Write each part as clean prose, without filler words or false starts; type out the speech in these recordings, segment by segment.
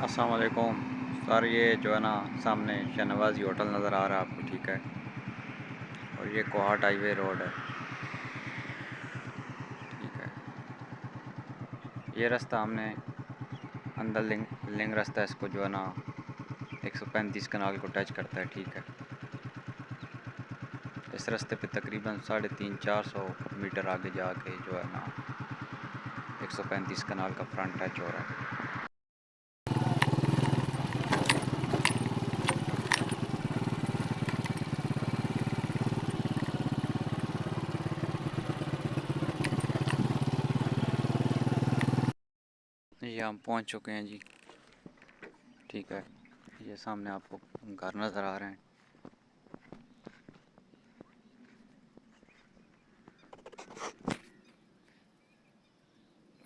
अस्सलाम वालेकुम सर। ये जो है ना सामने शहनवाज़ी होटल नज़र आ रहा है आपको, ठीक है। और ये कोहाट हाईवे रोड है, ठीक है। ये रास्ता हमने अंदर लिंक रास्ता है, इसको जो है ना 135 कनाल को टच करता है, ठीक है। इस रास्ते पे तकरीबन 350-400 मीटर आगे जाके जो है ना 135 कनाल का फ्रंट टच हो रहा है। ये हम पहुंच चुके हैं जी, ठीक है। ये सामने आपको घर नज़र आ रहे हैं।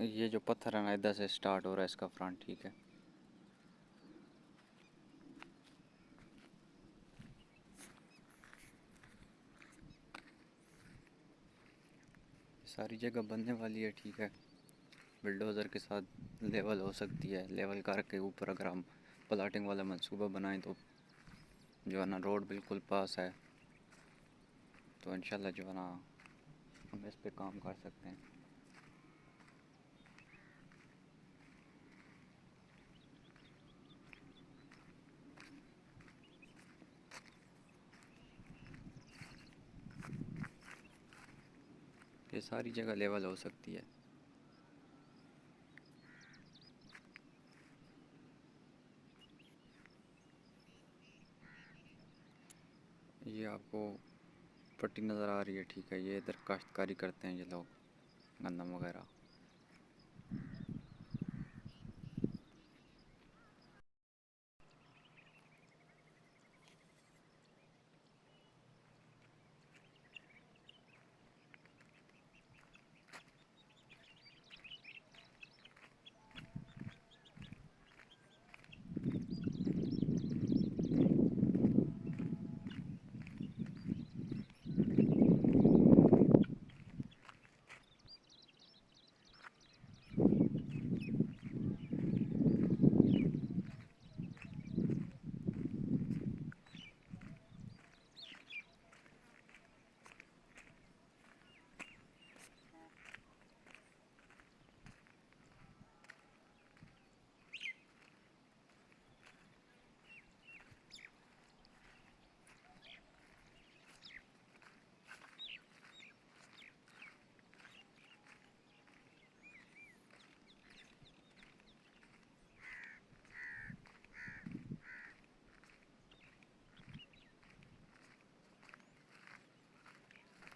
ये जो पत्थर है ना इधर से स्टार्ट हो रहा है इसका फ्रंट, ठीक है। सारी जगह बनने वाली है, ठीक है। बिल्डोज़र के साथ लेवल हो सकती है। लेवल करके ऊपर अगर हम प्लाटिंग वाला मंसूबा बनाएं तो जो है ना रोड बिल्कुल पास है, तो इंशाल्लाह जो है ना हम इस पे काम कर सकते हैं। ये सारी जगह लेवल हो सकती है। ये आपको पट्टी नज़र आ रही है, ठीक है। ये इधर काश्तकारी करते हैं ये लोग, गंदम वगैरह।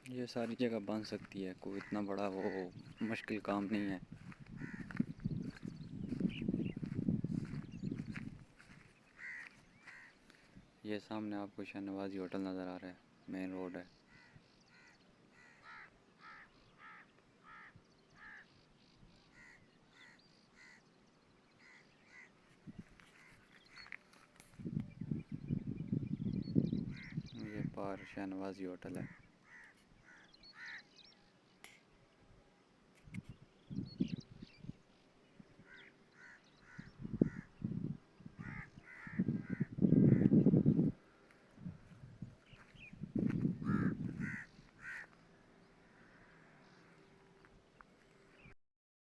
ये सारी जगह बन सकती है, कोई इतना बड़ा वो मुश्किल काम नहीं है। ये सामने आपको शहनवाज़ी होटल नज़र आ रहा है, मेन रोड है। ये पार शहनवाज़ी होटल है।